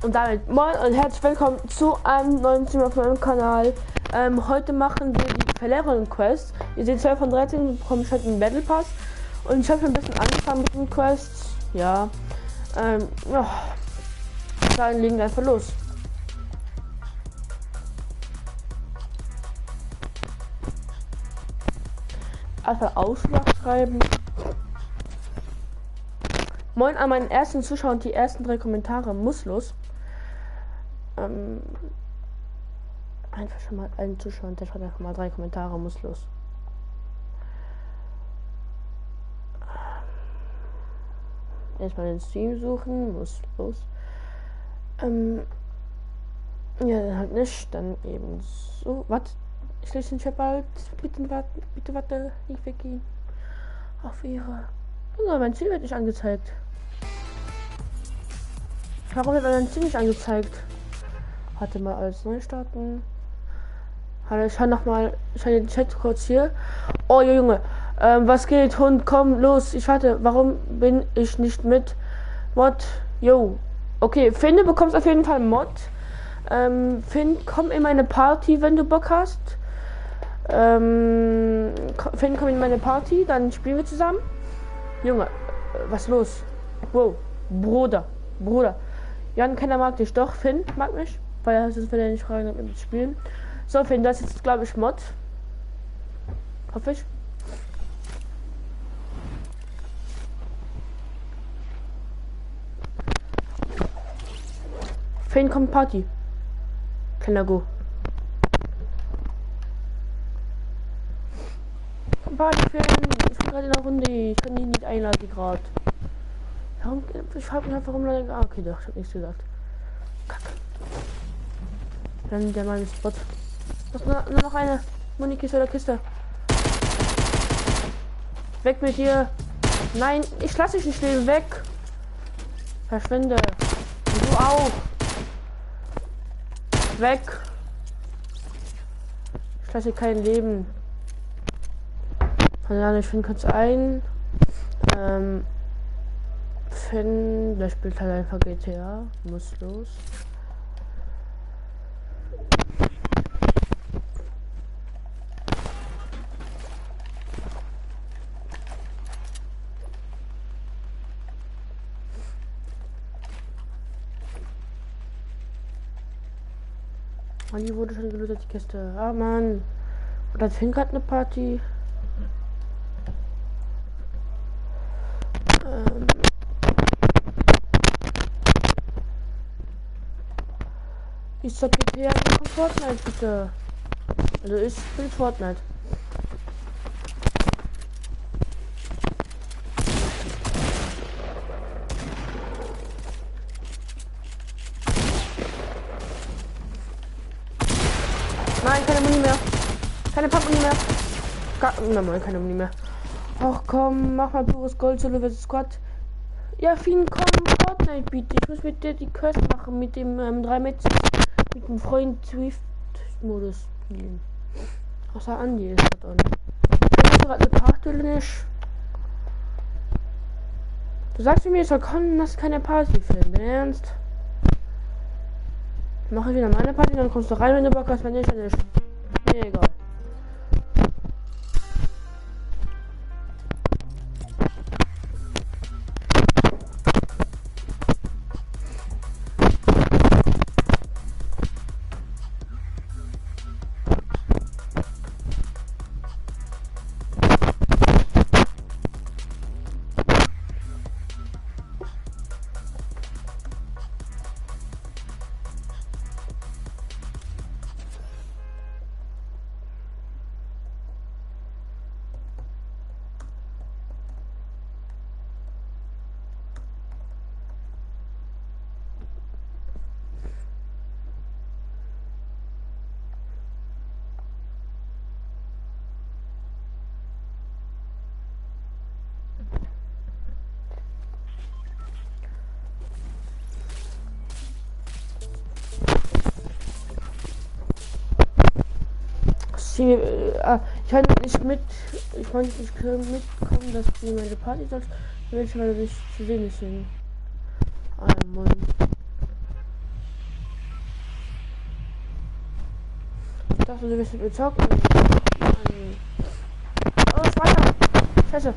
Und damit moin und herzlich willkommen zu einem neuen Stream auf meinem Kanal. Heute machen wir die Verlängerung-Quest. Ihr seht 12 von 13 bekomme ich heute einen Battle Pass. Und ich habe ein bisschen angefangen mit den Quests. Ja. Dann legen wir einfach los. Einfach Ausschlag schreiben. Moin an meinen ersten Zuschauer und die ersten 3 Kommentare muss los. Einfach schon mal einen Zuschauer, der schreibt einfach mal 3 Kommentare muss los. Erstmal den Stream suchen, muss los. Ja, dann halt nicht, dann eben so. Was? Ich lese den Chat bald. Bitte warte, nicht weggehen. Auf ihre. Oh, mein Ziel wird nicht angezeigt. Warum wird mein Ziel nicht angezeigt? Warte mal, alles neu starten. Hallo, ich schau nochmal. Ich schau den Chat kurz hier. Oh, Junge. Was geht, Hund? Komm, los. Ich warte. Warum bin ich nicht mit? Mod. Yo. Okay, Finn, du bekommst auf jeden Fall Mod. Finn, komm in meine Party, wenn du Bock hast. Finn, komm in meine Party, dann spielen wir zusammen. Junge, was los? Wow, Bruder. Jan, keiner mag dich, doch Finn mag mich, weil er sonst will er nicht fragen, ob wir spielen. So, Finn, das ist jetzt, glaube ich, Mod. Hoffe ich. Finn, komm Party. Kleiner Go. Party, Finn. Ich bin gerade in der Runde. Ich kann dich nicht einladen gerade. Warum? Ich frage mich einfach, warum Leute. Ah, okay, doch, ich hab nichts gesagt. Kacke. Dann der meine Spot. Nur noch eine Munikiste oder Kiste. Weg mit dir. Nein, ich lasse dich nicht leben. Weg. Verschwinde. Und du auch. Weg. Ich lasse kein Leben. Ich finde kurz ein. Finn, der spielt halt einfach GTA. Muss los. Und die wurde schon gelöst, die Kiste. Ah, Mann. Und hat Finn gerade eine Party. Ich sag GTA von Fortnite bitte. Also ich spiele Fortnite. Nein, keine Muni mehr. Keine Pappmuni mehr. Nein, keine Muni mehr. Ach komm, mach mal pures Gold Solo vs Squad. Ja, Finn, komm, Fortnite bitte. Ich muss mit dir die Quest machen mit dem 3 mit dem Freund Swift-Modus spielen. Außer Andi ist das an. Ich habe gerade eine Party nicht. Du sagst mir, ich soll kommen, das ist keine Party filmen. Ernst? Mache ich wieder meine Party, dann kommst du rein, wenn du Bock hast, wenn nicht, dann nicht. Mir egal. Ich kann nicht mit. Ich wollte nicht mitkommen, dass du meine Party sagst. Ich will nicht zu wenig sehen. Ah, Mann. dachte, du willst mit mir zocken. Oh, ist weiter. Scheiße.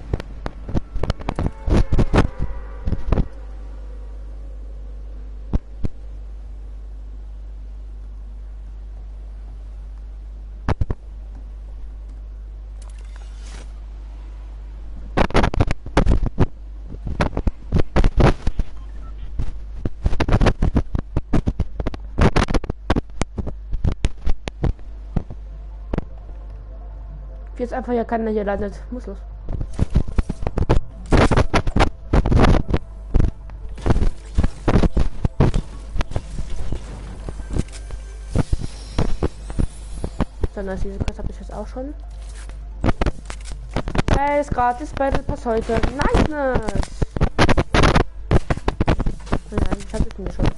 Jetzt einfach ja keiner hier landet. Muss los. Dann ist diese Quest habe ich jetzt auch schon. Hey, ist gratis Battle Pass heute. Nice! Nein, ich hatte es mir schon.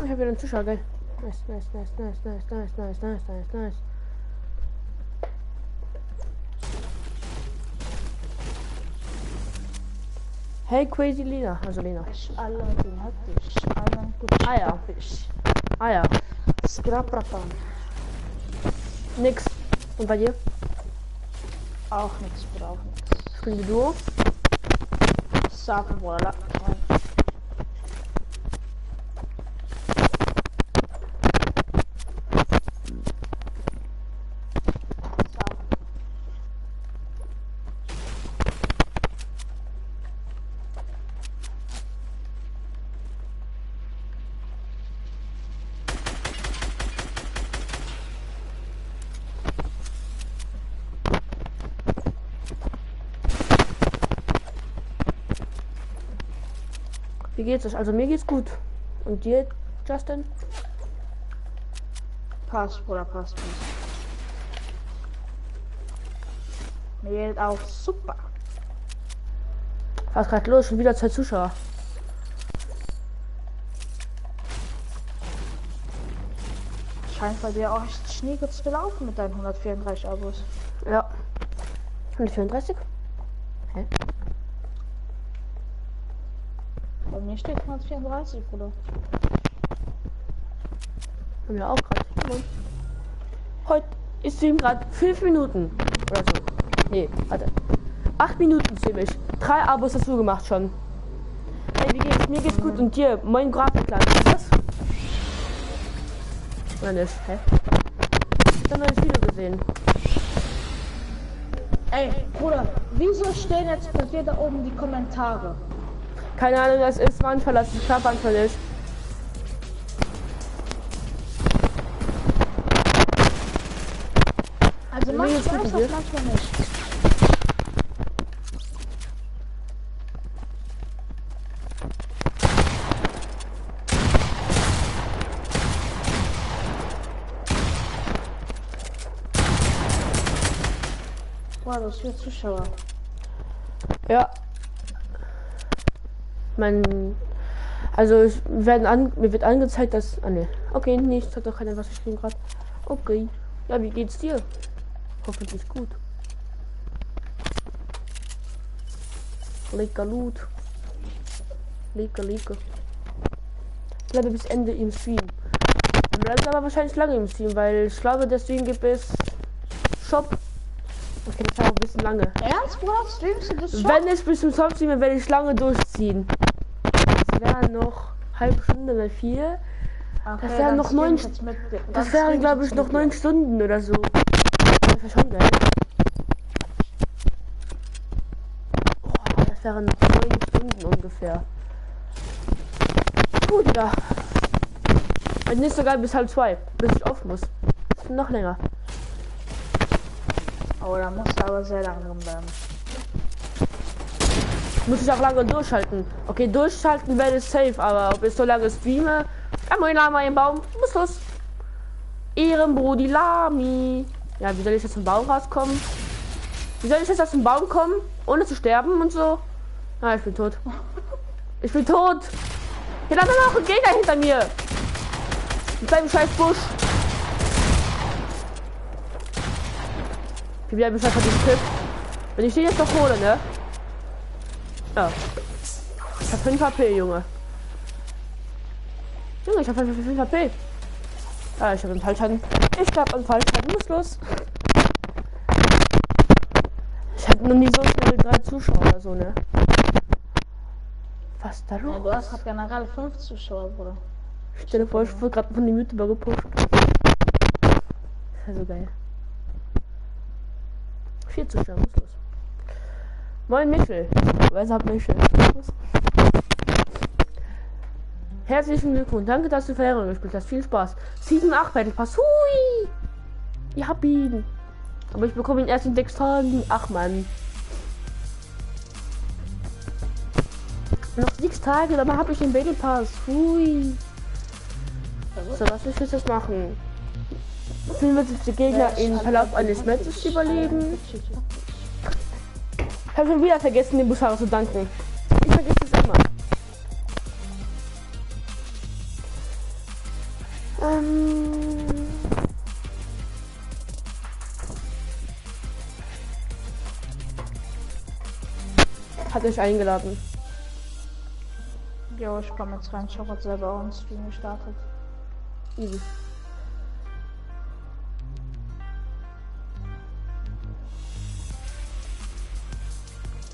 Ich habe wieder einen Zuschauer, geil. Nice. Hey, Crazy Lena. Also Lena. Ah ja. Ah ja. Nix. Und bei dir? Auch nichts, Bruder, auch nichts. Spielen die Duo? Safe, Bruder. Wie geht's euch? Also mir geht's gut. Und dir, Justin? Passt, Bruder, passt. Mir geht auch super. Was gerade los? Schon wieder 2 Zuschauer. Scheint bei dir auch echt schnieke zu laufen mit deinen 134 Abos. Ja. 134? Hä? Bei mir steht 134, Bruder. Bei mir auch gerade. Heute ist Stream gerade 5 Minuten. Oder so. Nee, warte. 8 Minuten ziemlich. 3 Abos hast du gemacht schon. Hey, wie geht's? Mir geht's gut. Und dir? Moin Grafikland. Was ist das? Oder nicht? Hä? Ich hab ein neues Video gesehen. Ey, Bruder, wieso stehen jetzt bei dir da oben die Kommentare? Keine Ahnung, das ist manchmal, das ist knapp, manchmal nicht. Also manchmal ist das, manchmal nicht. Boah, das ist für Zuschauer. Ja. Also mir wird angezeigt, dass. Ah ne. Okay, nichts hat doch keiner was geschrieben gerade. Okay. Ja, wie geht's dir? Hoffentlich gut. Lecker Loot. Lecker. bleibe bis Ende im Stream. Dann bleibt aber wahrscheinlich lange im Stream, weil ich glaube, der Stream gibt es Shop. Okay, das war ein bisschen lange. Ernst, Bruder? Streamst du das schon? Wenn ich bis zum Shop streame, werde ich lange durchziehen. Das wären noch halbe Stunde oder 4. Okay, Das wären noch 9. Das wären, glaube ich, noch 9 Stunden oder so. Das wäre schon geil. Oh, das wären noch 9 Stunden ungefähr. Gut, ja. Und nicht sogar bis 1:30, bis ich auf muss. Das ist noch länger. Oh, da musst du aber sehr lange bleiben. Muss ich auch lange durchhalten. Okay, durchhalten werde ich safe, aber ob ich so lange streame. Moin Lama im Baum. Muss los. Ehrenbrudi Lami. Ja, wie soll ich jetzt zum Baum rauskommen? Wie soll ich jetzt aus dem Baum kommen, ohne zu sterben und so? Ah, ich bin tot. Ich bin tot. Hier landet noch ein Gegner hinter mir. Mit seinem scheiß Busch. Ich bleibe scheiß von diesem Typ. Wenn ich den jetzt noch hole, ne? Ja. Ich hab 5 HP, Junge. Junge, ich hab 5 HP. Ah, ich hab einen Fallschaden. Ich glaub an Fallschaden. Muss los. Ich hatte noch nie so schnell 3 Zuschauer oder so, ne? Was ist da los? Ja, du hast halt generell 5 Zuschauer, Bruder. Stell dir vor, ich wurde gerade von dem YouTuber gepusht. Das ist ja so geil. 4 Zuschauer, muss los. Moin Michel. Was hat Michel? Herzlichen Glückwunsch. Danke, dass du Verheerung gespielt hast. Viel Spaß. Season 8 Battle Pass. Hui! Ich hab ihn. Aber ich bekomme ihn erst in 6 Tagen. Ach man. Noch 6 Tage, dann habe ich den Battle Pass. Hui. So, was will ich jetzt machen? 45 Gegner in Verlauf eines Matches überleben. Ich habe schon wieder vergessen, dem Busfahrer zu danken. Ich vergesse es immer. Hat euch eingeladen. Jo, ich komme jetzt rein. Ich habe selber auch einen Stream gestartet. Easy.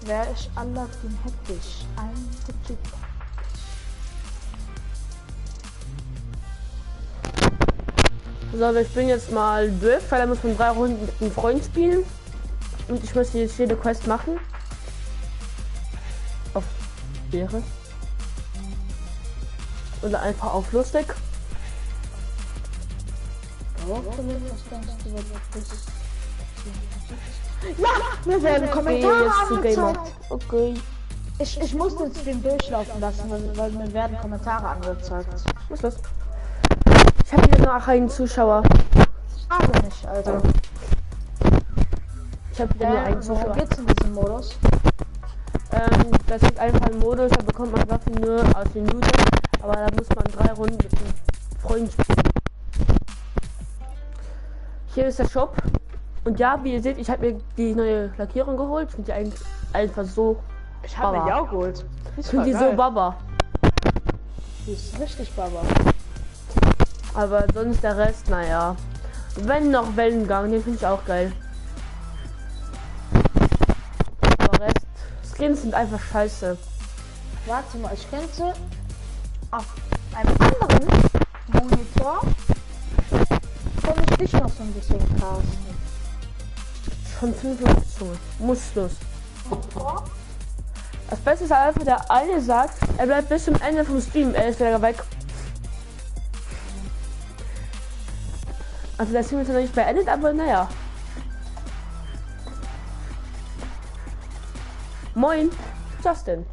Wer ich Aladdin hätte ich ein Typ. So, aber ich bin jetzt mal durch, weil er muss von 3 Runden mit einem Freund spielen. Und ich muss jetzt jede Quest machen. Auf Wäre. Oder einfach auf lustig. Ja, mir werden Kommentare jetzt zu Gamer. angezeigt. Okay. Ich muss den Stream durchlaufen lassen, weil mir werden Kommentare angezeigt. Was ist das? Ich habe hier noch einen Zuschauer. Aber nicht, Alter. Ich habe wieder nur einen Worum Zuschauer. geht's in diesem Modus? Das ist einfach ein Modus, da bekommt man Waffen nur aus dem Loot. Aber da muss man 3 Runden mit einem Freund spielen. Hier ist der Shop. Und ja, wie ihr seht, ich habe mir die neue Lackierung geholt. Ich finde die einfach so. Ich habe mir Baba. die auch geholt. Ich finde die so Baba. Die ist richtig Baba. Aber sonst der Rest, naja. Wenn noch Wellengang, den finde ich auch geil. Aber Rest, Skins sind einfach scheiße. Warte mal, ich könnte auf einem anderen Monitor kann ich dich noch so ein bisschen casten. Schon 5 Zunge. Muss los. Das Beste ist einfach, der eine sagt, er bleibt bis zum Ende vom Stream, er ist wieder weg. Also der Stream ist noch nicht beendet, aber naja. Moin, Justin.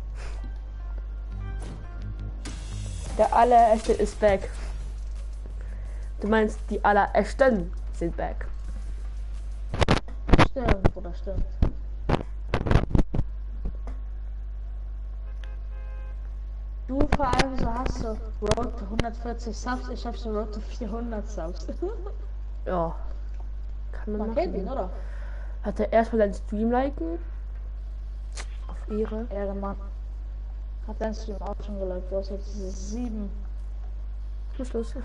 Der allererste ist back. Du meinst, die allerersten sind back. Stimmt, Bruder, stimmt. Du vor allem so hast du Road to 140 Subs, ich hab so Road to 400 Subs. Ja. Kann man Man kennt ihn, machen. oder? Hat er erstmal deinen Stream liken? Auf Ehre. Ehrenmann. Hat dein Stream auch schon geliked, du hast jetzt 7 Was ist los?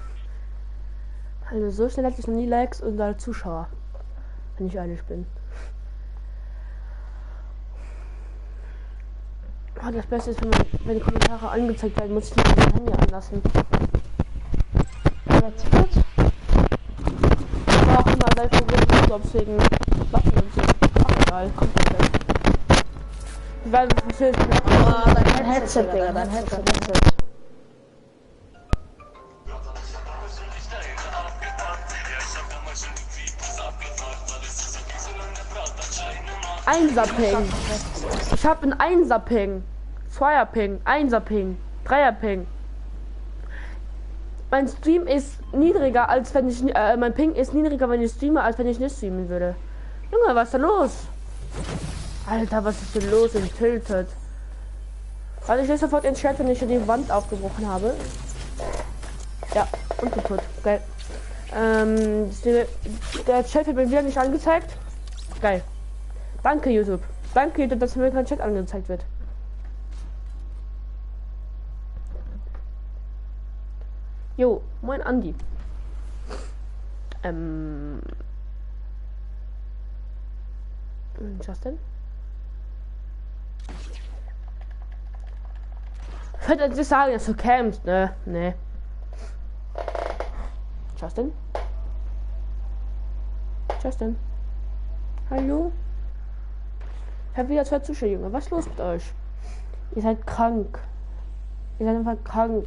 Also so schnell hatte ich noch nie Likes und Zuschauer. Wenn ich ehrlich bin. Oh, das Beste ist, wenn die Kommentare angezeigt werden, muss ich nicht mein Handy anlassen. Jetzt gut. Aber auch immer sehr Probleme, so wegen Waffen und so. Ach egal, kommt nicht weg. Wir werden verschiedene. Oh, dein Headset, Digga, dein Headset. Einser-Ping. Ich habe einen Einser-Ping. Zweier-Ping. Einser-Ping. Dreier-Ping. Mein Stream ist niedriger, als wenn ich. Mein Ping ist niedriger, wenn ich streame, als wenn ich nicht streamen würde. Junge, was ist da los? Alter, was ist denn los in Tilted? Also ich lese sofort ins Chat, wenn ich die Wand aufgebrochen habe. Ja, und kaputt. Geil. Der Chat wird mir wieder nicht angezeigt. Geil. Danke, YouTube. Danke, YouTube, dass mir kein Chat angezeigt wird. Jo, moin Andi. Justin? Ich würde jetzt nicht sagen, dass du campst, ne? Nee. Justin? Justin? Hallo? Ich habe wieder 2 Zuschauer, Junge. Was ist los mit euch? Ihr seid krank. Ihr seid einfach krank.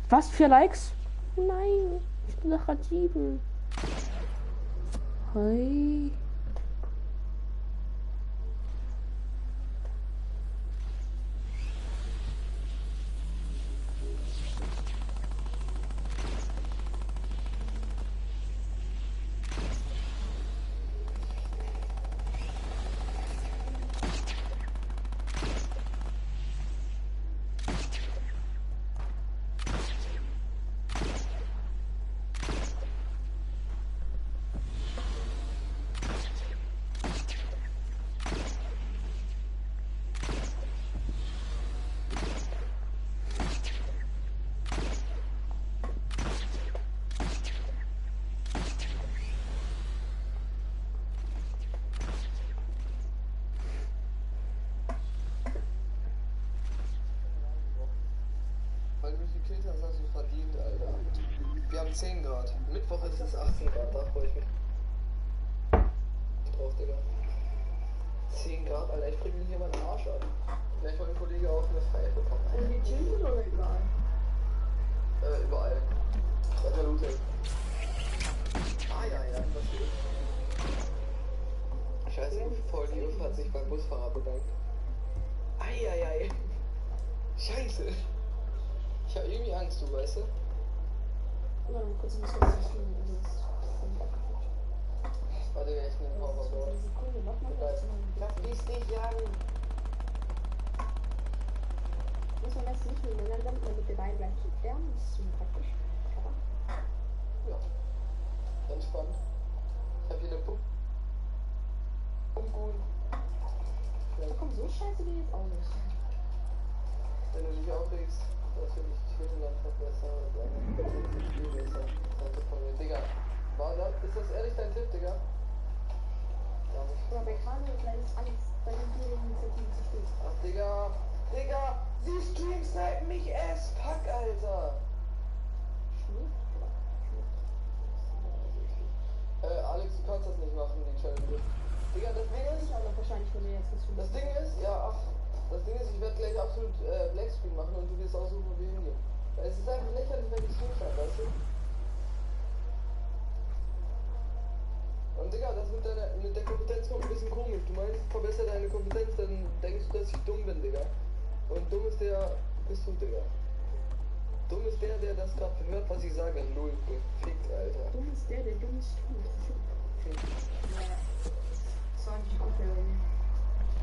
Was für Likes? Nein, ich bin doch gerade 7. Hi. Weil du mich gekillt hast, hast du verdient, Alter. Wir haben 10 Grad. Mittwoch ist es 18 Grad, da freue ich mich drauf, Digga. 10 Grad, Alter, ich bringe mir hier meinen Arsch ab. Vielleicht wollte ein Kollege auch eine Feier bekommen. Und die chillen oder überall? Überall. Sag mal, Lute. Ah, ja, was geht? Scheiße, voll die Jungs hat sich beim Busfahrer bedankt. Eieiei. Scheiße. Ich hab irgendwie Angst, du weißt du? Ja, dann kurz muss man sich filmen, also das ist abgefuckt. Warte, ich nehme Hoverboard. Sekunde, mach mal das. Verlies dich, Jan! Muss man das nicht nebeneinander, damit der Bein gleich sterben, das ist ziemlich praktisch. Aber Ja. Entspannt. Ich hab hier eine Pump. da kommt so scheiße wie jetzt auch nicht. Wenn du dich aufregst, dass wir dich chillen, dann verbessern und dann viel besser. Seite von mir. Digga, ist das ehrlich dein Tipp, Digga? Ja, Aber bei Kano vielleicht ist Angst, bei den vielen Initiativen zu spät. ach, Digga, sie streamsnipen mich as fuck, Alter! Alex, du kannst das nicht machen, die Challenge. Digga, das Ding ist, Aber wahrscheinlich von mir jetzt das das Ding ist, ich werde gleich absolut Blackscreen machen und du wirst aussuchen, wo wir hingehen. Weil es ist einfach lächerlich, wenn ich zuschaue, weißt du? Und Digga, das mit der Kompetenz kommt ein bisschen komisch. Du meinst, verbessere deine Kompetenz, dann denkst du, dass ich dumm bin, Digga. Und dumm ist bist du, Digga. Dumm ist der das gerade hört, was ich sage. Null gefickt, Alter. Dumm ist der dummes tut. Ja. Das war nicht gut,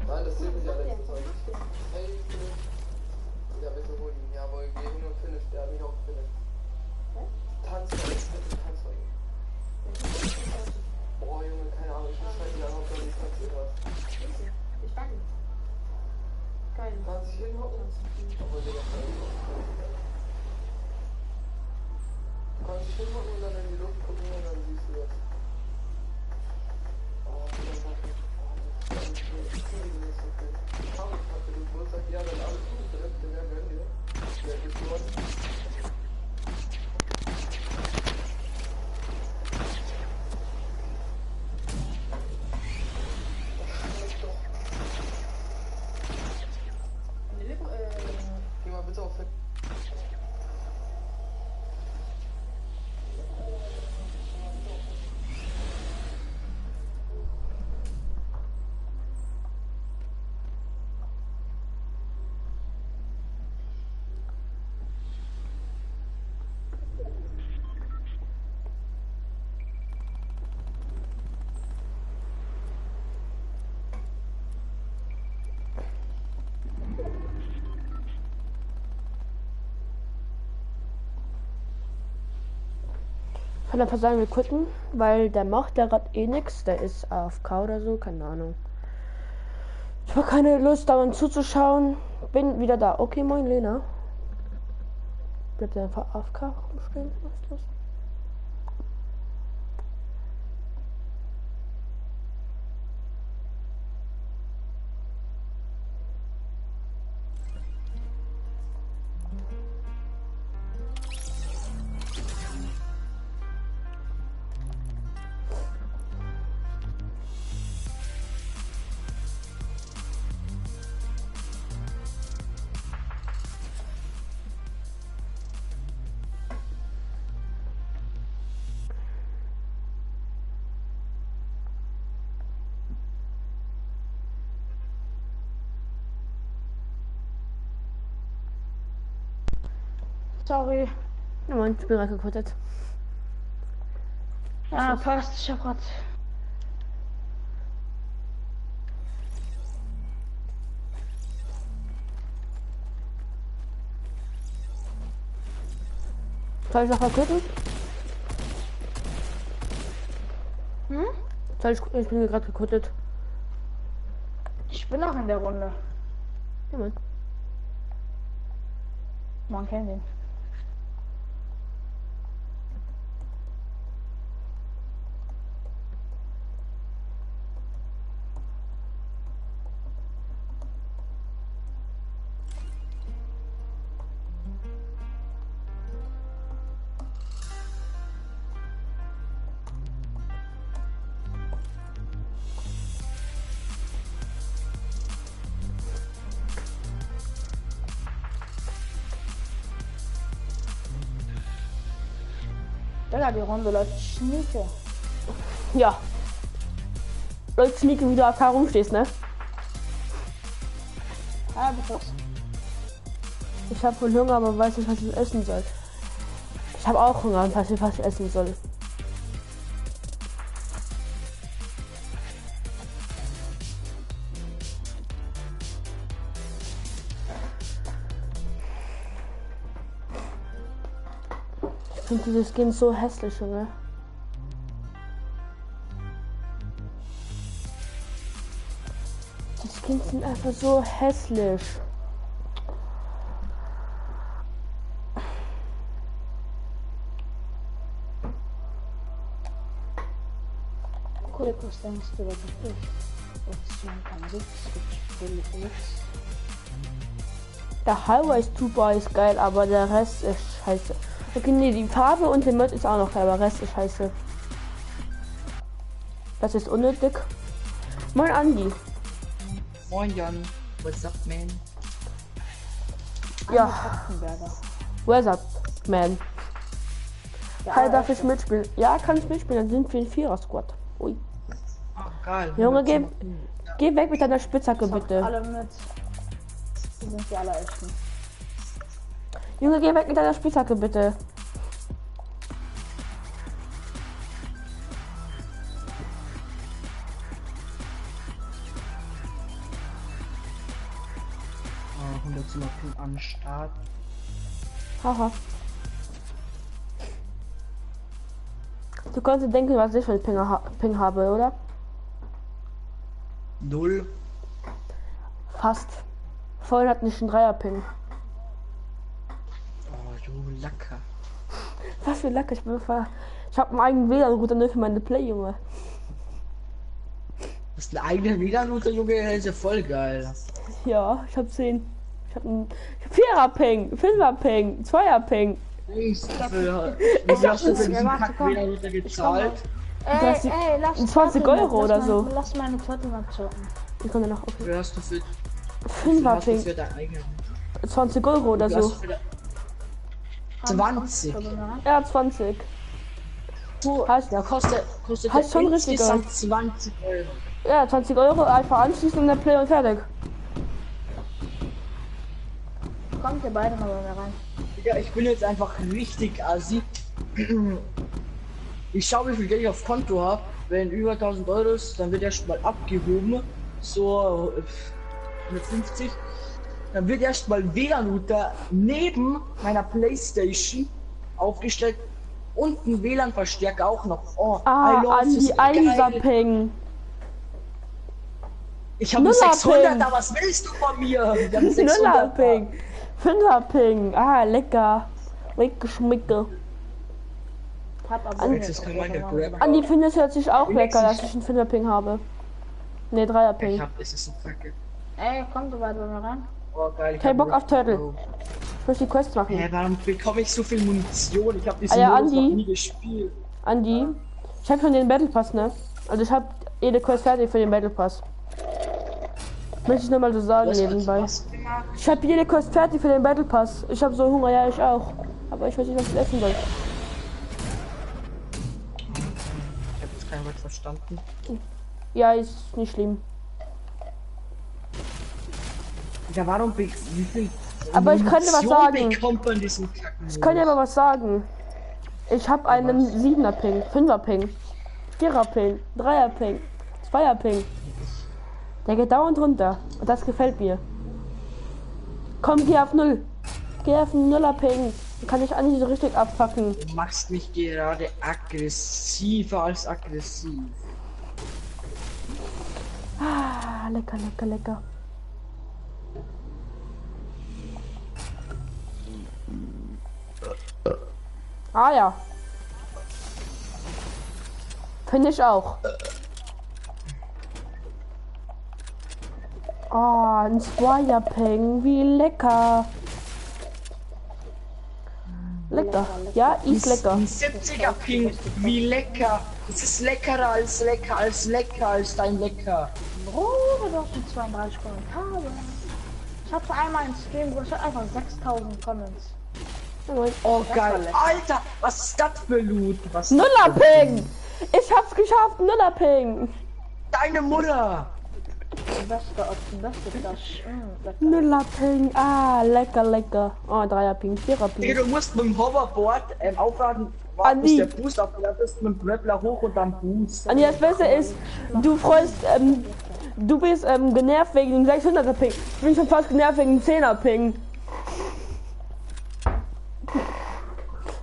Nein, das zählt nicht, Alex. Das war nicht. Hey, finish. Ja, bitte hol ihn. Jawohl, geh hin und finish. Der hat mich auch gefinisht. Tanz vor ihm, bitte tanz vor ihm. Boah, Junge, keine Ahnung, ich bin scheiße, ob du die Tanze hast. Ich danke. Geil. Kannst dich hinhocken? Obwohl, Digga, kannst dich hinhocken und dann in die Luft gucken und dann siehst du das. Oh, das ist so viel. Komm, ich hab den Geburtstag, ja, dann alles Gute, wir werden hören dir. Wer ist geworden? Geh mal bitte auf. Ich kann einfach sagen, wir gucken, weil der macht ja gerade eh nix. Der ist AFK oder so, keine Ahnung. Ich habe keine Lust, dauernd zuzuschauen. Bin wieder da. Okay, moin Lena. Bleibt er einfach AFK rumstehen? Was ist los? Sorry. Ja, moin, ich bin gerade gequittet. Ja, passt. Ich hab grad. Soll ich noch mal quitten? Hm? Ich bin gerade gequittet. Ich bin noch in der Runde. Ja, moin. Man kennt ihn. Digga, die Runde läuft schnieke. Ja. Leute, sneaken, wie du AFK rumstehst, ne? Ja, bevor. Ich habe wohl Hunger, aber weiß nicht, was ich essen soll. Ich habe auch Hunger und weiß nicht, was ich essen soll. Ich finde diese Skins so hässlich, Junge. Die Skins sind einfach so hässlich. Cool, was denkst du, was das ist? Option kann Sitz, Sitz. Der Highway Super ist geil, aber der Rest ist scheiße. Okay, nee, die Farbe und der Mod ist auch noch geil, aber der Rest ist scheiße. Das ist unnötig. Moin Andi. Moin Jan, what's up man? Ja, Katzenberger. what's up, man? Der Hi, darf ich allererste. mitspielen? Ja, kann ich mitspielen, dann sind wir ein Vierer-Squad. Ui. Ah, geil. Junge, geh weg mit deiner Spitzhacke, Macht bitte. alle mit. Die sind die allerersten. Junge, geh weg mit deiner Spitzhacke, bitte. Ah, 100 am Start. Haha. Du konntest denken, was ich für ein Ping habe, oder? 0. Fast. Vorhin hat nicht ein Dreier-Ping. Oh, du Lacker. Was für lecker, ich hab einen eigenen WLAN-Router nur für meine Play, Junge. Das ist ein eigener WLAN-Router, Junge, der ist ja voll geil. Ja, ich hab 10. Ich hab 4er-Ping, 5er-Ping, 2er-Ping. Wie hast du für diesen Kack-WLAN-Router gezahlt? hast die- lass 20 Euro oder so. Lass meine Fortnite zocken. Ich komme noch auf Wie hast du für 5er-Ping, dein eigenes? 20 Euro oder Wie hast so. du für 20? Ja, 20. Heißt, Ja, kostet Hast schon richtig insgesamt 20 Euro. ja, 20 Euro einfach anschließen in der Play und fertig. Kommt ihr beide mal bei mir rein. Ja, ich bin jetzt einfach richtig assi. Ich schau, wie viel Geld ich auf Konto habe. Wenn über 1000 Euro ist, dann wird erst mal abgehoben. So 150. Dann wird erst mal WLAN-Router neben meiner Playstation aufgestellt und ein WLAN-Verstärker auch noch. Oh, Ah, an es die ist geil. 1er-Ping. Ich habe 0er 600, Ping. aber was willst du von mir? Wir haben 600. 0er-Ping. 5er-Ping. Ah, lecker. Lecker Schmicke. Hab aber An- Jetzt kann man der Grab. Andi findet es hört sich auch lecker, dass Wenigstens- ich einen 5er-Ping habe. Ne, 3er-Ping. Ich hab, es ist ein Kacke. Ey, kommt ihr beide bei mir rein. Oh geil. Ich Kein hab Bock auf Turtle. Oh. Ich muss die Quest machen. Hä, warum bekomme ich so viel Munition? Ich habe diesen Ah ja, Modus noch Andi. nie gespielt. Andi, ich habe schon den Battle Pass, ne? Also ich habe jede Quest fertig für den Battle Pass. Möchte ich nur mal so sagen nebenbei. Was gemacht? Ich habe jede Quest fertig für den Battle Pass. Ich habe so Hunger, ja ich auch. Aber ich weiß nicht, was ich essen soll. Ich habe jetzt kein Wort verstanden. Ja, ist nicht schlimm. Ja, warum wie viel Aber ich könnte was Munition sagen. bekommt man diesen Kacken? Ich kann dir aber was sagen. Ich habe einen 7er Ping, 5er Ping, 4er Ping, 3er Ping, 2er Ping. Der geht dauernd runter. Und das gefällt mir. Komm, geh auf 0. Geh auf 0er Ping. Dann kann ich Andi so richtig abfacken. Du machst mich gerade aggressiver als aggressiv. Ah, lecker, lecker, lecker. Ah ja. Finde ich auch. Oh, ein Squire-Peng, wie lecker. Lecker. Ja, ist lecker. Ein 70er Ping, wie lecker. Es ist leckerer als lecker, als lecker, als dein Lecker. Bruder, du hast schon 32 Kommentare. Ich hatte einmal einen Stream, wo ich hatte einfach 6000 Comments. Oh geil. Alter, was ist das für Loot? Was Nuller-Ping! Ich hab's geschafft, Nuller-Ping! Deine Mutter! Beste Option, beste Flash. Lecker. Nuller-Ping, ah, lecker, lecker. Oh, 3er-Ping, 4er-Ping. Digga, du musst mit dem Hoverboard aufladen, warten, bis Andi. der Boost aufgeladen ist, mit dem Grappler hoch und dann Boost. Und das Beste ist, du freust, du bist genervt wegen dem 600er-Ping. Ich bin schon fast genervt wegen dem 10er-Ping.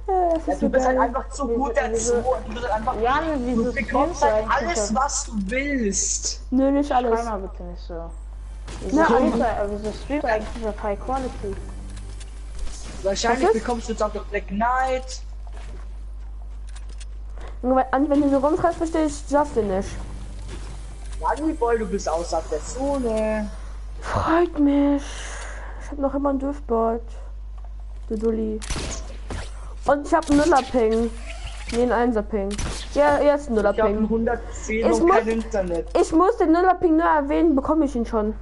Ja, das Ja, ist du so bist halt geil. einfach zu gut dazu. Du bist halt einfach. Jan, Du wieso bekommst streamst du halt eigentlich alles, so? was du willst. Nö, nicht alles. Schreib mal bitte nicht so. Na, Wieso streamst du eigentlich auf High Quality? Wahrscheinlich Was ist? bekommst du jetzt auch noch Black Knight. Wenn du so rumschreibst, verstehe ich Justin nicht. Moneyboy, du bist außerhalb der Zone. Freut mich. Ich hab noch immer ein Driftboard. Du Dulli. Und ich hab einen Nuller-Ping. Nee, ein 1er-Ping. Ja, jetzt ein Ich habe einen Nuller-Ping. 110 Ich und muss- kein Internet. Ich muss den Nuller-Ping nur erwähnen, bekomme ich ihn schon.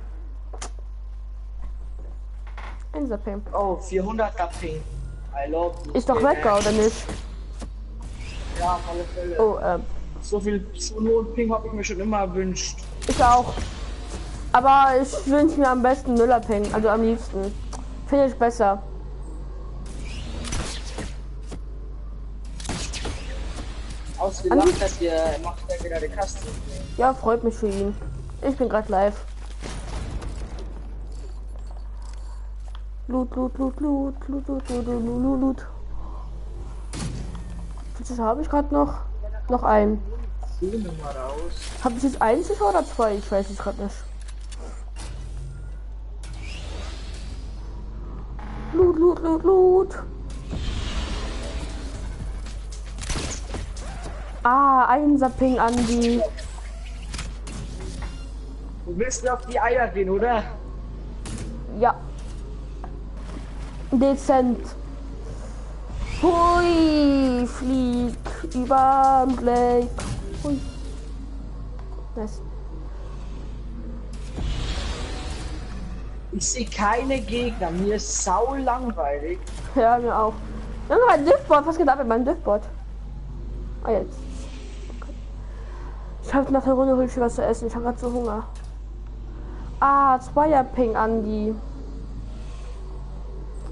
1er-Ping. Oh, 400er Ping. I love you. Ist doch lecker, oder nicht? Ja, auf alle Fälle. Oh, So viel Ping habe ich mir schon immer erwünscht. ich auch. Aber ich wünsche mir am besten Nuller-Ping, also am liebsten. Finde ich besser. Ausgelacht hat der, macht der gerade Kasten. Ja, freut mich für ihn. Ich bin gerade live. Loot, Loot, Loot, Loot, Loot, Loot, Loot, Loot, Loot, Loot. Was habe ich gerade noch? Noch einen. Zähle mal raus. Habe ich jetzt einen sicher oder zwei? Ich weiß es gerade nicht. Loot, Loot, Loot, Loot. Ah, Einser-Ping, Andi. Du willst mir auf die Eier gehen, oder? Ja. Dezent. Hui, flieg über den Lake. Hui. Nice. Ich sehe keine Gegner, mir ist sau langweilig. Ja, mir auch. Junge, mein Driftboard, was geht ab mit meinem Driftboard? Ah, jetzt. Okay. Ich hab nach der Runde hol ich was zu essen. Ich habe gerade so Hunger. Ah, Zweier-Ping, Andi.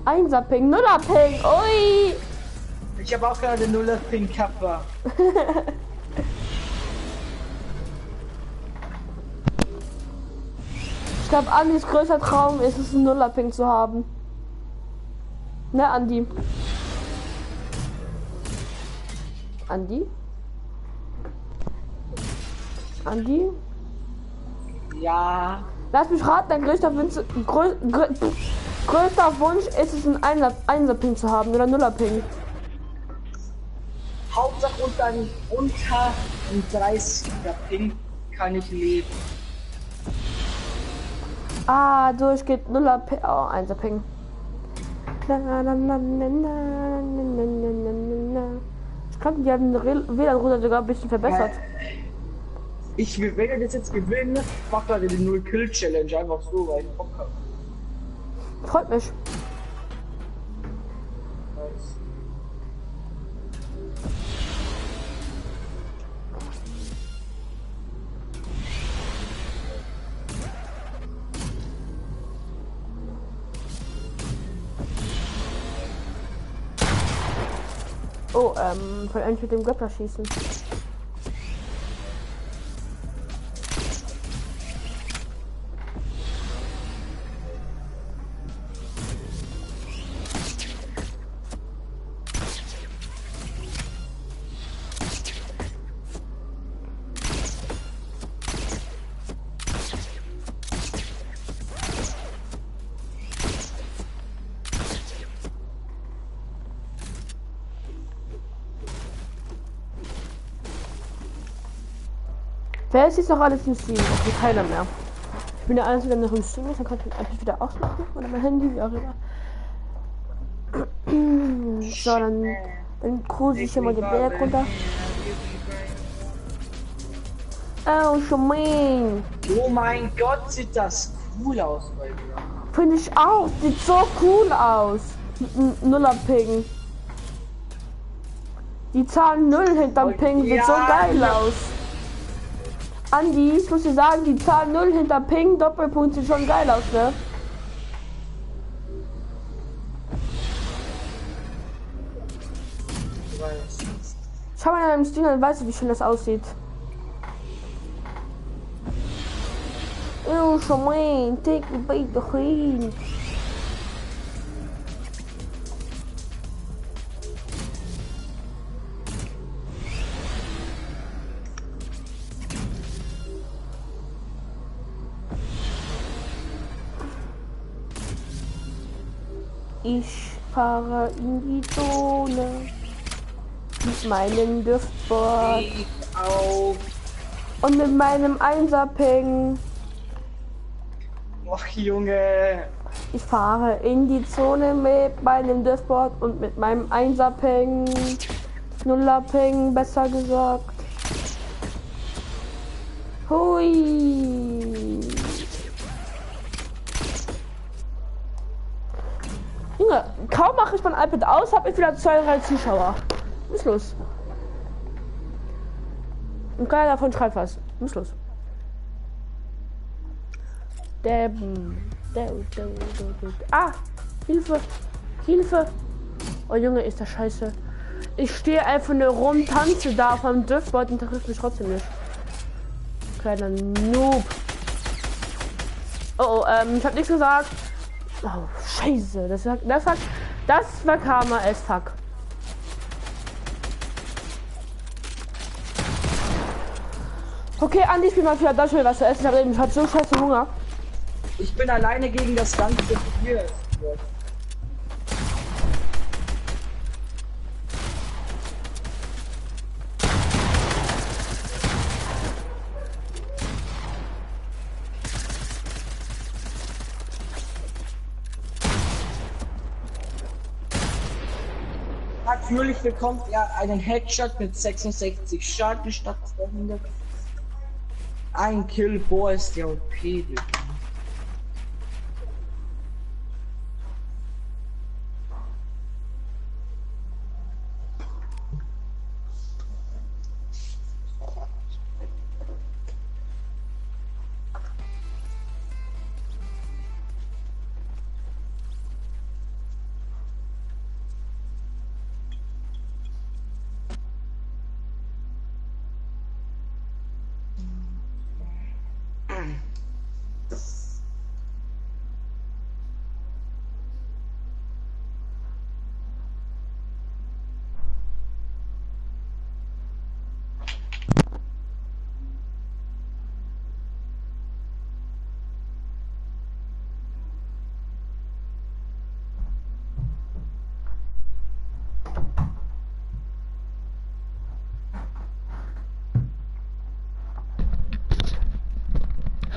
Einser-Ping, Nuller-Ping. Ui. Ich habe auch gerade Nuller Pink Kappa. Ich glaube, Andis größter Traum ist es, einen Nuller-Ping zu haben. Ne, Andi? Andi? Andi? Ja. Lass mich raten, dein größter Wunsch ist es, einen Einser-Ping zu haben oder Nuller-Ping. Hauptsache unter einem 30er Ping kann ich leben. Ah, durch Nuller-Ping. Oh, Einser-Ping. Ich glaube, die haben den WLAN-Router sogar ein bisschen verbessert. Ich will, wenn er das jetzt gewinnt, macht er die Null-Kill-Challenge einfach so, weil ich Bock habe. Freut mich. Oh, voll eigentlich mit dem Götter schießen. Wer ist jetzt noch alles im Stream? Okay, keiner mehr. Ich bin ja alles wieder noch im Stream, dann kann ich mich einfach wieder ausmachen. Oder mein Handy, wie auch immer. So, dann cruise ich hier mal den Berg runter. Oh, schon mein. Oh mein Gott, sieht das cool aus bei dir. Finde ich auch. Sieht so cool aus. Nuller-Ping. Die Zahl 0 hinterm Ping sieht so geil aus. Andi, ich muss dir sagen, die Zahl 0 hinter Ping, Doppelpunkt sieht schon geil aus, ne? Schau mal in einem Stream, dann weißt du, wie schön das aussieht. Oh, schon mal, take the bait the queen. Ich fahre in die Zone mit meinem Driftboard Ich auch. und mit meinem Einser-Ping. Och Junge. Ich fahre in die Zone mit meinem Driftboard und mit meinem Einser-Ping. Nuller-Ping, besser gesagt. Hui. Junge, kaum mache ich mein iPad aus, habe ich wieder 2, 3 Zuschauer. Was ist los? Und keiner davon schreibt was. Was ist los? Ah! Hilfe! Hilfe! Oh Junge, ist das scheiße. Ich stehe einfach nur rum, tanze da auf meinem Driftboard und trifft mich trotzdem nicht. Kleiner Noob. Oh, ich hab nichts gesagt. Oh, scheiße. Das war Karma as fuck. Okay, Andi, ich bin mal wieder da, schon was zu essen. Ich hab so scheiße Hunger. Ich bin alleine gegen das ganze Spiel. Natürlich bekommt er einen Headshot mit 66 Schaden statt 200. Ein Kill, boah, ist der OP, Digga.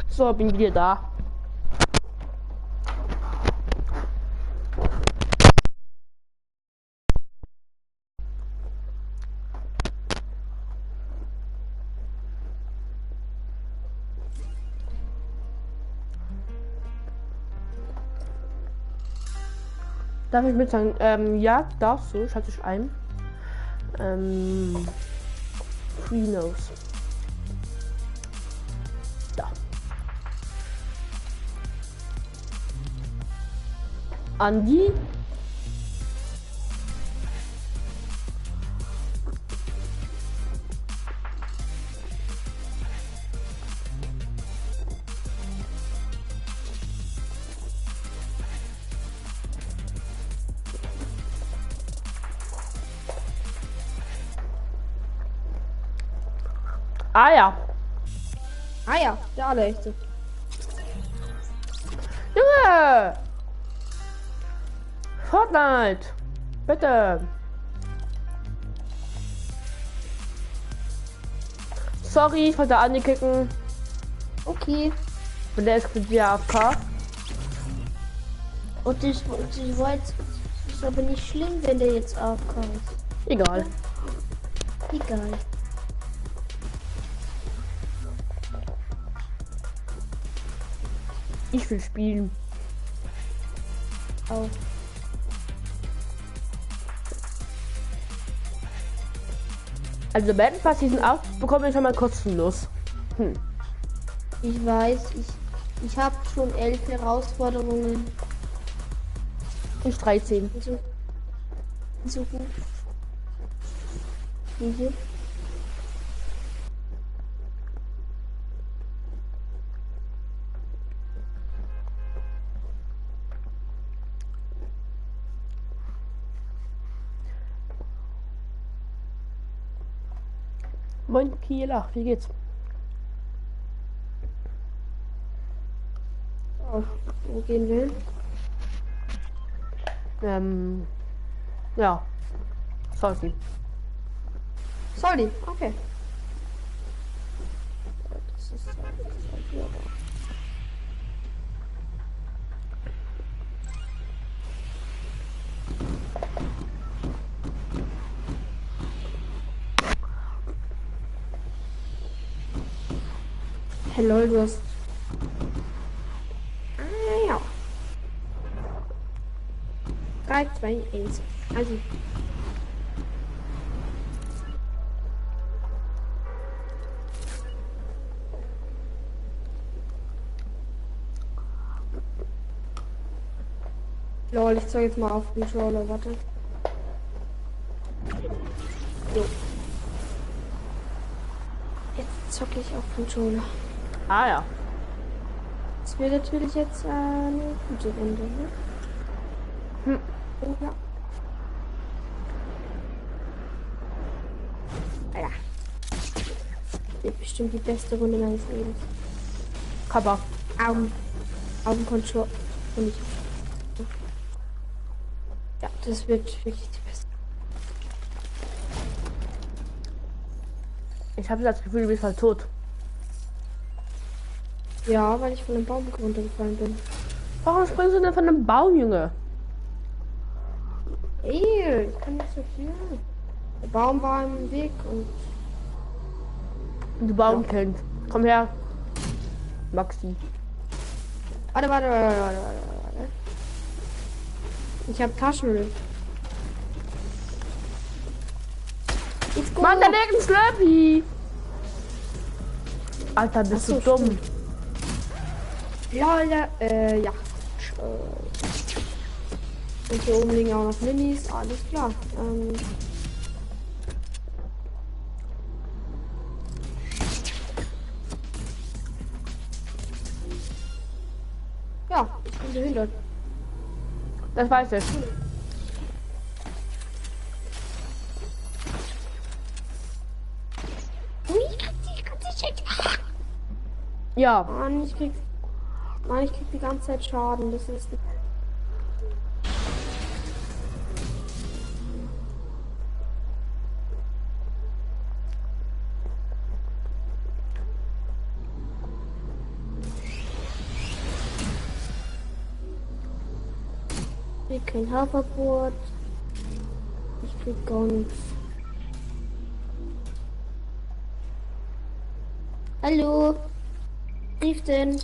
So, bin wieder da. Darf ich mit sagen? Ja, darfst du. Schalte ich ein. Free Nose. Da. Andi. Ah ja. Ah ja, der allerechte. Junge! Fortnite! Bitte! Sorry, ich wollte Andi kicken. Okay. Und der ist mit dir AFK. Und ich wollte, ist aber nicht schlimm, wenn der jetzt aufkommt. Egal. Egal. Ich will spielen. Auch. Also Battle Pass Season 8 bekomme ich schon mal kostenlos. Ich weiß, ich habe schon 11 Herausforderungen. Ich 13. So gut. Diese. Moin Kiela, wie geht's? Oh, wo gehen wir hin? Ja. Sorry. Sorry, okay. Das ist ja. Hey lol, du hast. Ah, ja. 3, 2, 1. Also. Lol, ich zeig jetzt mal auf Controller, warte. Jo. Jetzt zocke ich auf Controller. Ah ja. Das wird natürlich jetzt eine gute Runde, ne? Ja. Ah ja. Wird bestimmt die beste Runde meines Lebens. Kappa. Augenkontrolle. Und ich. Ja, das wird wirklich die beste. Ich habe das Gefühl, du bist halt tot. Ja, weil ich von dem Baum runtergefallen bin. Warum springst du denn von einem Baum, Junge? Ey, ich kann nicht so viel. Der Baum war im Weg und Du Baumkind. Komm her. Maxi. warte. Ich hab Taschenmüll. Let's go. Mann, da liegt ein Slurpee. Alter, bist du Ach so, dumm. Ja. Und hier oben liegen auch noch Minis, alles klar. Ja, ich bin behindert. Das weiß ich. Ja. Mann, ich krieg die ganze Zeit Schaden. Das ist. Ich krieg kein Haferbrot. Ich krieg gar nichts. Hallo? Rief denn?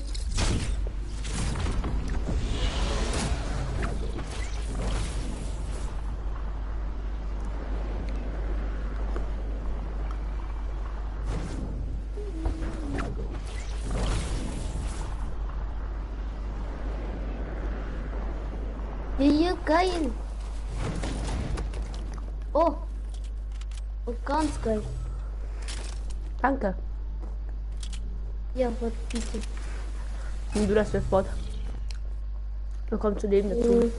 Hier, geil. Oh. Oh, ganz geil. Danke. Ja, was bitte. Nimm du das Swiftboard. Dann kommt zu Leben dazu.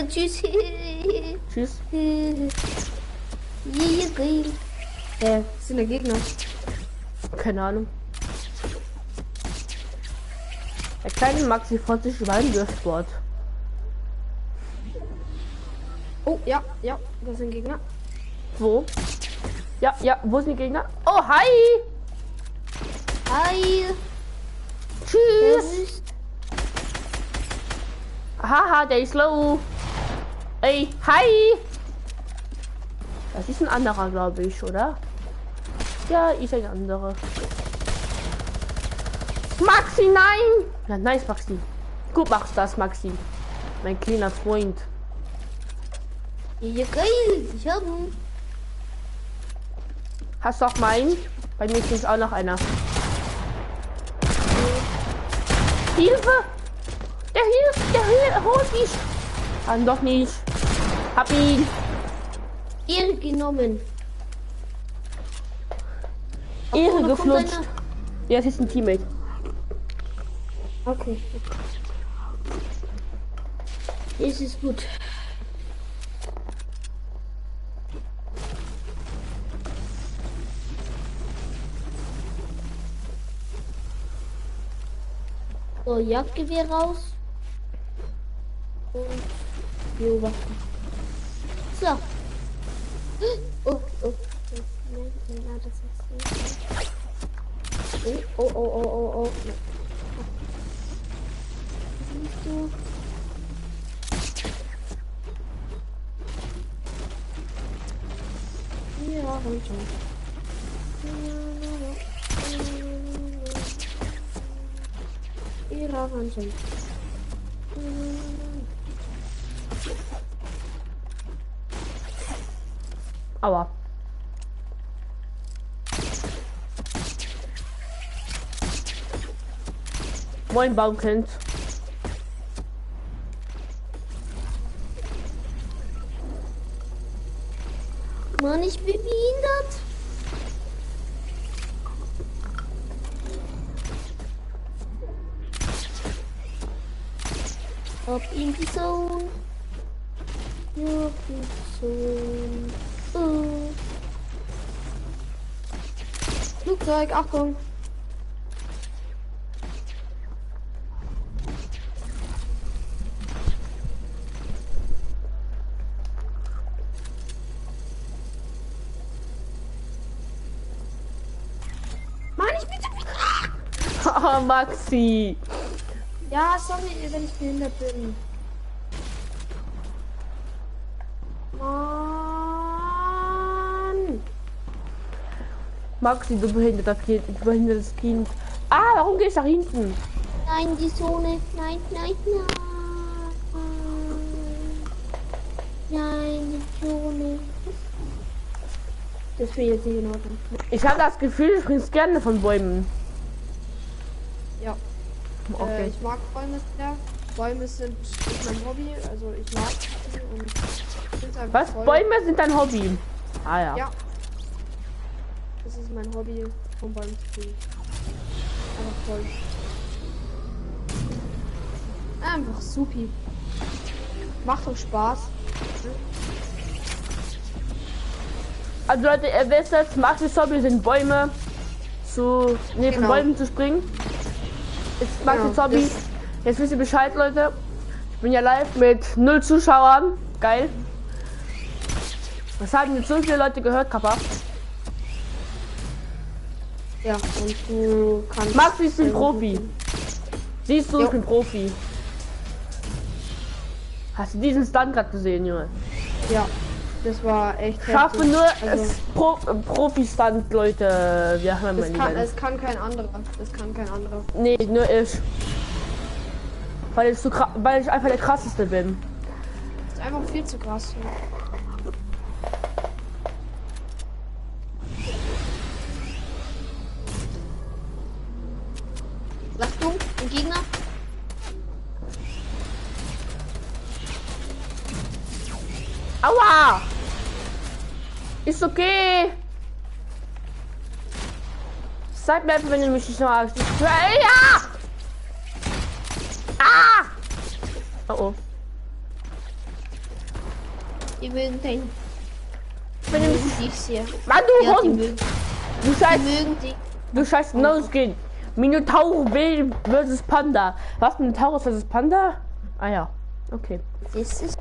Tschüss. Tschüss. Hier, geil. Sind da Gegner? Keine Ahnung. Der kleine Maxi freut sich über ein Swiftboard. Oh, ja, das sind Gegner. Wo? Ja, wo sind die Gegner? Oh, hi! Hi. Tschüss! Haha, der ist low. Ey, hi! Das ist ein anderer, glaube ich, oder? Ja, ist ein anderer. Maxi, nein! Ja, nice, Maxi. Gut machst das, Maxi. Mein kleiner Freund. Ja, geil. Ich hab ihn. Hast du auch meinen? Bei mir ist auch noch einer. Hilfe! Der holt mich! Kann doch nicht. Hab ihn. Ehre genommen. Ehre da kommt geflutscht. einer. Ja, das ist ein Teammate. Okay. Es ist gut. So, Jagdgewehr raus. Und beobachten. So. Oh. Nein, das ist nicht. Oh. Siehst du? Ja, und schon. Iravanchen. Aua. Moin, Baumkind. Mann, ich bin behindert. Ab in die Zone. Ja, ab in die Zone. Oh. Flugzeug, Achtung. Mann, ich bin so... Oh, Maxi. Ja, sorry, wenn ich behindert bin. Mann. Maxi, du behindertes Kind. Ah, warum gehst du nach hinten? Nein, die Zone. Nein, nein, nein. Nein, die Zone. Das finde ich jetzt nicht in Ordnung. Ich habe das Gefühl, du springst gerne von Bäumen. Ja. Okay. Ich mag Bäume sehr. Bäume sind mein Hobby. Also ich mag sie und ich find's einfach Was? toll. Bäume sind dein Hobby? Ah ja. Ja. Das ist mein Hobby, von Bäumen zu fliegen. Einfach toll. Einfach supi. Macht doch Spaß. Also Leute, ihr wisst jetzt, Maxis Hobby sind Bäume von Genau. Bäumen zu springen. Ist Maxis Genau, Hobby. das- Jetzt wisst ihr Bescheid, Leute. Ich bin ja live mit 0 Zuschauern. Geil. Was haben jetzt so viele Leute gehört, Kappa? Ja, und du kannst. Maxi ist ein Profi. Siehst du, ich Jo. bin Profi. Hast du diesen Stunt gerade gesehen, Junge? Ja, das war echt Schaffe heftig. nur Also, Profi-Stunt, Leute. Wir haben das immer kann, Event. es kann kein anderer. Das kann kein anderer. Nee, nur ich. Weil weil ich einfach der krasseste bin. Das ist einfach viel zu krass. Achtung, ein Gegner. Aua! Ist okay. Sag mir einfach, wenn du mich nicht magst. Ja! Ah! Oh oh. Die mögen den. Wenn du mich... Mögen dich sehr. Mann, du Ja, die Hund! mögen, Du die scheiß... mögen dich. Du scheiß Noskin. Minotaurus versus Panda. Was? Minotaurus versus Panda? Ah ja. Okay. Das ist.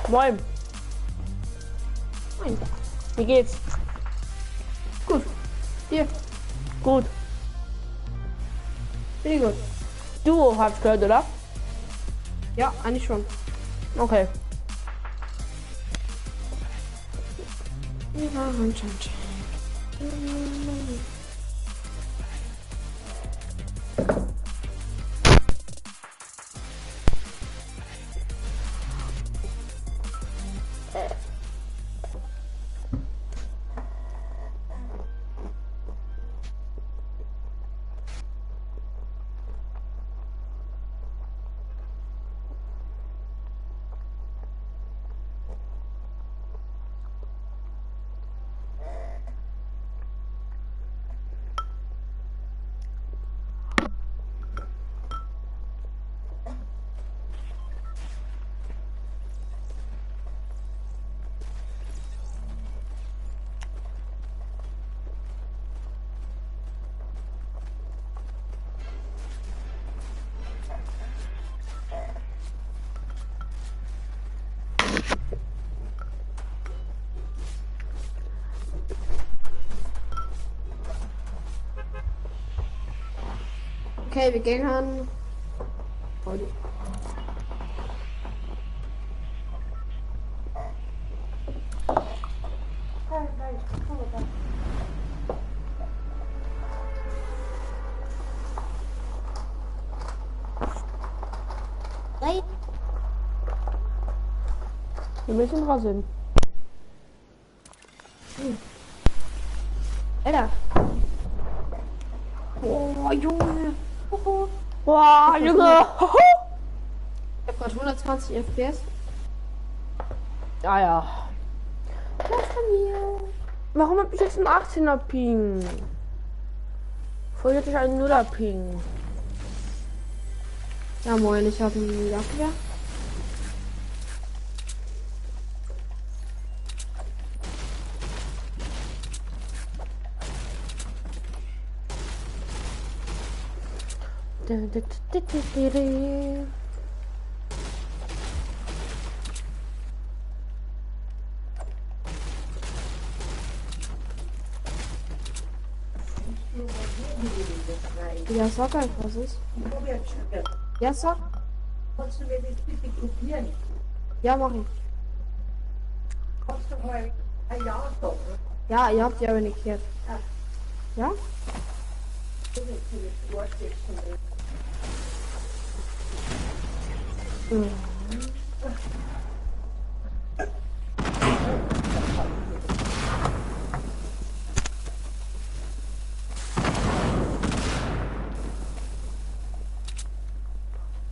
Moin. Moin. Wie geht's? Gut. Dir. Gut. Sehr gut. Du hast gehört, oder? Ja, eigentlich schon. Okay. Ja, und. Okay, wir gehen an. Nein. Wir müssen rasen. Alter. Oh, Junge. Boah, Junge. Ich hab grad 120 FPS. Ja, ja. Das von mir. Warum hab ich jetzt einen 18er Ping? Vorher hatte ich einen 0er Ping. Ja moin, ich habe einen Jagdgewehr. Ja, sag einfach, was ist. Ja, sag. Kannst du mir das bitte kopieren? Ja, mach ich. Kannst du mal ein Jahr sagen? Ja, ihr habt ja nicht gehört. Ja?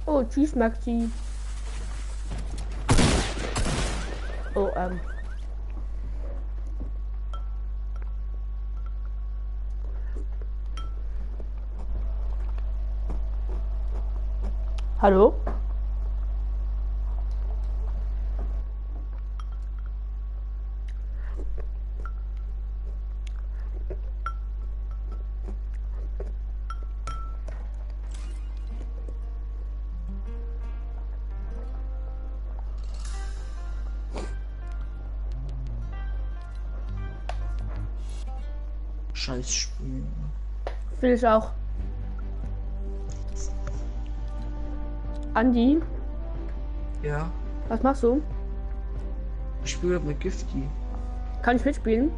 Oh, tschüss, Maxi. Oh, Hallo? Scheiß Spiel. Will ich auch. Andi, Ja, was machst du? ich spiele mit Gifty. Kann ich mitspielen?